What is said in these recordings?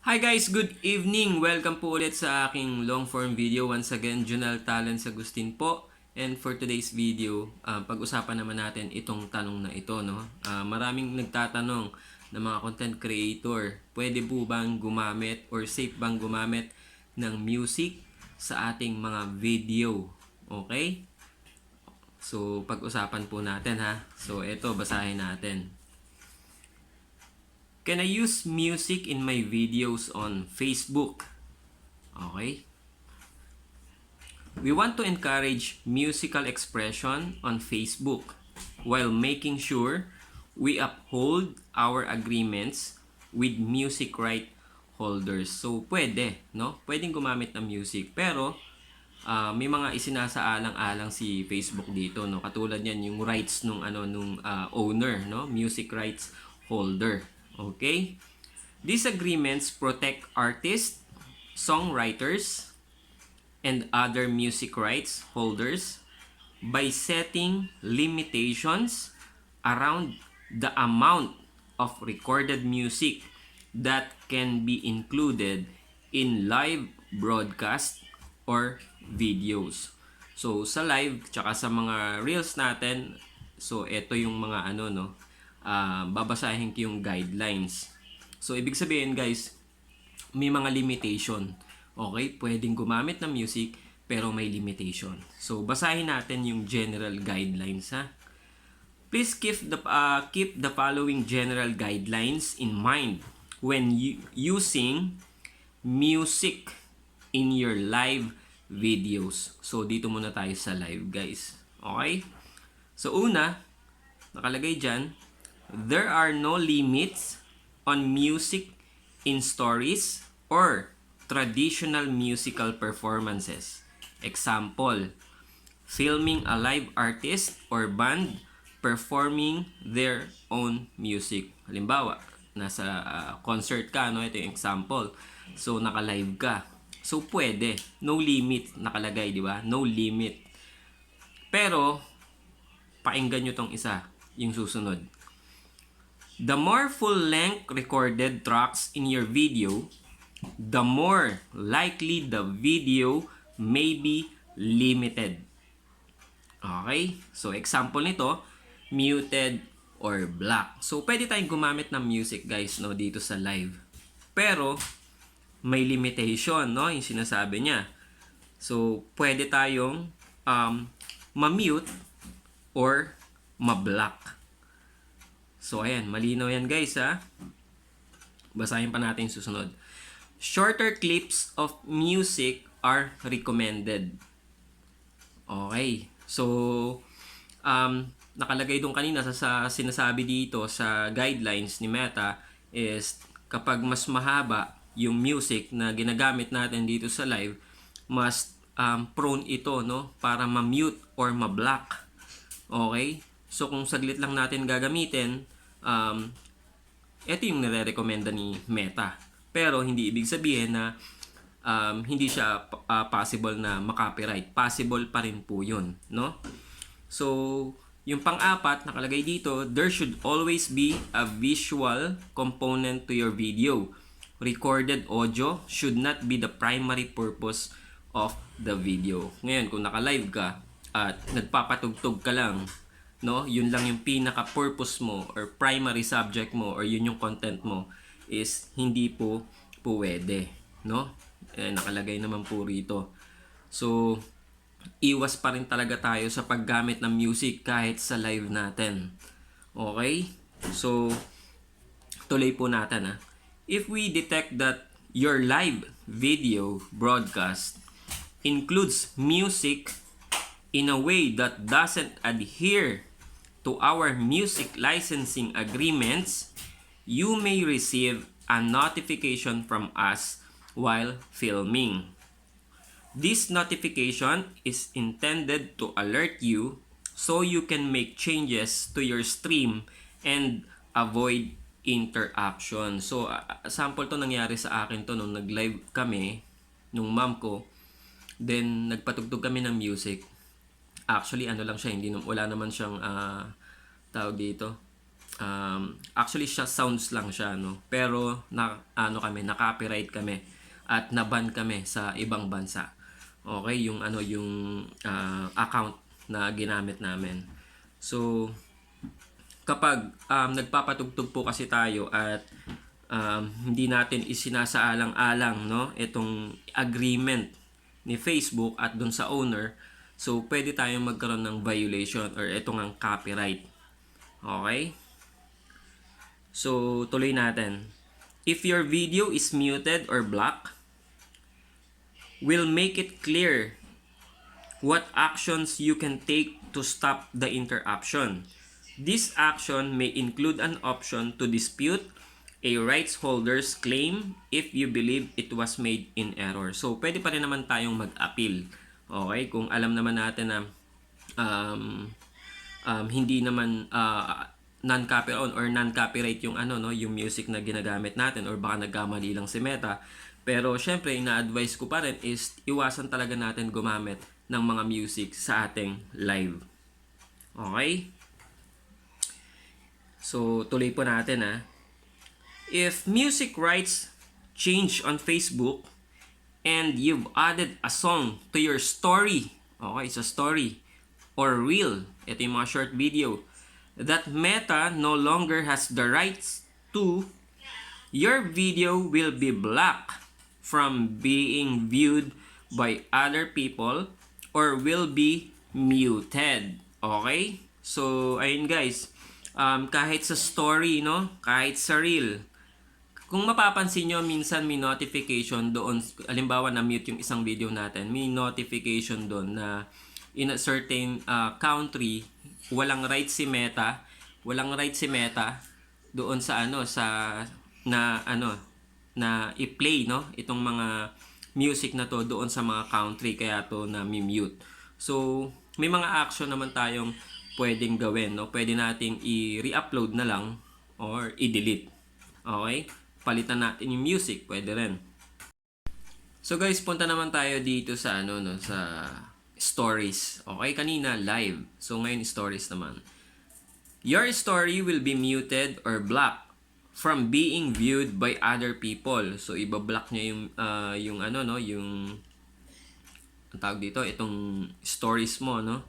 Hi guys, good evening! Welcome po ulit sa aking long form video. Once again, Junal Talents Agustin po. And for today's video, pag-usapan naman natin itong tanong na ito. No? Maraming nagtatanong ng mga content creator, pwede po bang gumamit or safe bang gumamit ng music sa ating mga video? Okay? So, pag-usapan po natin ha. So, ito, basahin natin. Can I use music in my videos on Facebook? Okay. We want to encourage musical expression on Facebook while making sure we uphold our agreements with music right holders. So, pwede, no? Pwedeng gumamit ng music. Pero, may mga isinasaalang-alang si Facebook dito, no? Katulad yan, yung rights nung owner, no? Music rights holder. Okay? These agreements protect artists, songwriters, and other music rights holders by setting limitations around the amount of recorded music that can be included in live broadcast or videos. So, sa live, tsaka sa mga reels natin, so, ito yung mga babasahin ko yung guidelines. So, ibig sabihin guys, may mga limitation. Okay? Pwedeng gumamit ng music, pero may limitation. So, basahin natin yung general guidelines ha. Please keep the following general guidelines in mind when using music in your live videos. So, dito muna tayo sa live guys. Okay? So, una, nakalagay dyan, there are no limits on music in stories or traditional musical performances. Example, filming a live artist or band performing their own music. Halimbawa, nasa concert ka, no? Ito yung example. So, naka-live ka. So, pwede. No limit nakalagay, di ba? No limit. Pero, painggan nyo tong isa, yung susunod. The more full-length recorded tracks in your video, the more likely the video may be limited. Okay? So, example nito, muted or black. So, pwede tayong gumamit ng music guys, no, dito sa live. Pero, may limitation, no, yung sinasabi niya. So, pwede tayong ma-mute or ma-block. So, ayan. Malinaw yan, guys, ha? Basahin pa natin yung susunod. Shorter clips of music are recommended. Okay. So, nakalagay doon kanina sa sinasabi dito sa guidelines ni Meta is kapag mas mahaba yung music na ginagamit natin dito sa live, mas prone ito, no? Para ma-mute or ma-block. Okay? So, kung saglit lang natin gagamitin, ito yung nire-recommenda ni Meta. Pero hindi ibig sabihin na hindi siya possible na makopyright. Possible pa rin po yun, no? So, yung pang-apat nakalagay dito, there should always be a visual component to your video. Recorded audio should not be the primary purpose of the video. Ngayon, kung naka-live ka at nagpapatugtog ka lang, no, yun lang yung pinaka-purpose mo or primary subject mo or yun yung content mo, is hindi po pwede, no? Nakalagay naman po rito. So, iwas pa rin talaga tayo sa paggamit ng music kahit sa live natin. Okay? So, tuloy po natin ha. If we detect that your live video broadcast includes music in a way that doesn't adhere to our music licensing agreements, you may receive a notification from us while filming. This notification is intended to alert you so you can make changes to your stream and avoid interruption. So, sample to nangyari sa akin to nung nag-live kami, nung mom ko, then nagpatugtog kami ng music. Actually, ano lang siya, wala naman siyang tawag dito, actually siya sounds lang siya, no? Pero na-copyright kami at na-ban kami sa ibang bansa. Okay, yung account na ginamit namin. So kapag nagpapatugtog po kasi tayo at hindi natin isinasaalang-alang, no, itong agreement ni Facebook at dun sa owner, so pwede tayong magkaroon ng violation or itong ang copyright. Okay? So tuloy natin. If your video is muted or blocked, we'll make it clear what actions you can take to stop the interruption. This action may include an option to dispute a rights holder's claim if you believe it was made in error. So, pwede pa rin naman tayong mag-appeal. Okay? Kung alam naman natin na hindi naman non-copyright yung yung music na ginagamit natin, or baka nagkamali lang si Meta. Pero syempre, ina-advise ko pa rin is iwasan talaga natin gumamit ng mga music sa ating live. Okay? So, tuloy po natin If music rights change on Facebook and you've added a song to your story, okay, sa story, or reel, ito yung mga short video, that Meta no longer has the rights to, your video will be blocked from being viewed by other people or will be muted. Okay? So, ayun guys, kahit sa story, no, kahit sa reel, kung mapapansin nyo, minsan may notification doon, halimbawa na-mute yung isang video natin, may notification doon na in a certain country, walang right si Meta doon sa na i-play, no, itong mga music na to doon sa mga country, kaya to na mute. So, may mga action naman tayong pwedeng gawin, no? Pwede nating i-re-upload na lang or i-delete. Okay? Palitan natin yung music, pwede rin. So guys, punta naman tayo dito sa sa stories. Okay, kanina live. So ngayon stories naman. Your story will be muted or blocked from being viewed by other people. So iba-block niya yung ang tawag dito, itong stories mo, no?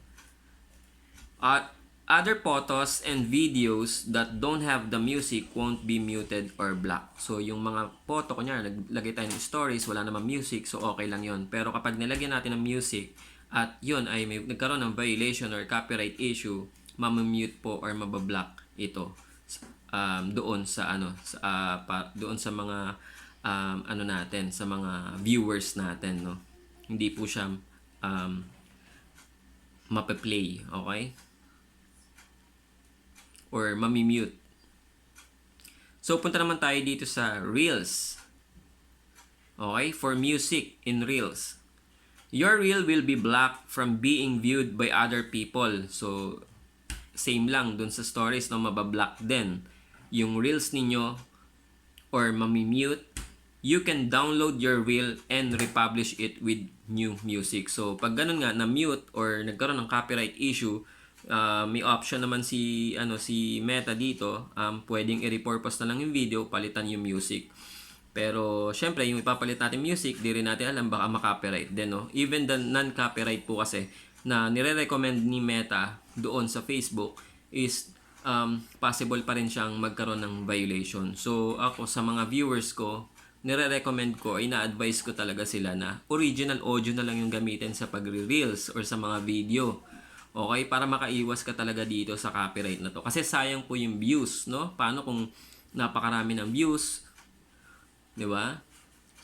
At other photos and videos that don't have the music won't be muted or blocked. So, yung mga photo, kunyari, naglagay tayo ng stories, wala namang music, so okay lang yon. Pero kapag nilagyan natin ng music, at yun ay may nagkaroon ng violation or copyright issue, mamamute po or mabablock ito doon sa doon sa mga natin, sa mga viewers natin, no? Hindi po siya mape-play, okay? Or mami-mute. So, punta naman tayo dito sa Reels. Okay? For music in Reels. Your Reel will be blocked from being viewed by other people. So, same lang dun sa stories, no? Mabablock din yung Reels ninyo or mami-mute. You can download your Reel and republish it with new music. So, pag ganun nga, na-mute or nagkaroon ng copyright issue, may option naman si Meta dito, pwedeng i-repurpose na lang yung video, palitan yung music. Pero syempre yung ipapalit natin music, di rin natin alam, baka ma-copyright din, no? Even the non-copyright po kasi na nire-recommend ni Meta doon sa Facebook is possible pa rin siyang magkaroon ng violation. So ako sa mga viewers ko, nire-recommend ko, ina-advise ko talaga sila na original audio na lang yung gamitin sa pagre-reels or sa mga video. Okay, para makaiwas ka talaga dito sa copyright na to. Kasi sayang po yung views, no? Paano kung napakarami ng views, 'di ba?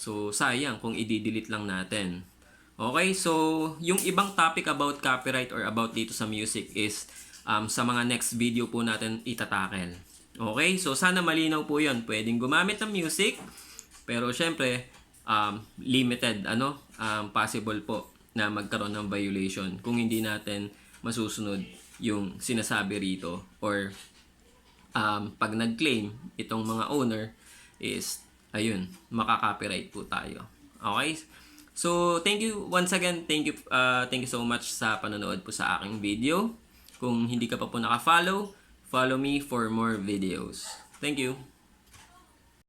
So sayang kung i-delete lang natin. Okay, so yung ibang topic about copyright or about dito sa music is sa mga next video po natin itatakel. Okay, so sana malinaw po 'yon. Pwedeng gumamit ng music, pero syempre limited, possible po na magkaroon ng violation kung hindi natin masusunod yung sinasabi rito, or pag nag-claim itong mga owner is ayun, maka-copyright po tayo. Okay? So, thank you once again. Thank you so much sa panonood po sa aking video. Kung hindi ka pa po naka-follow, Follow me for more videos. Thank you.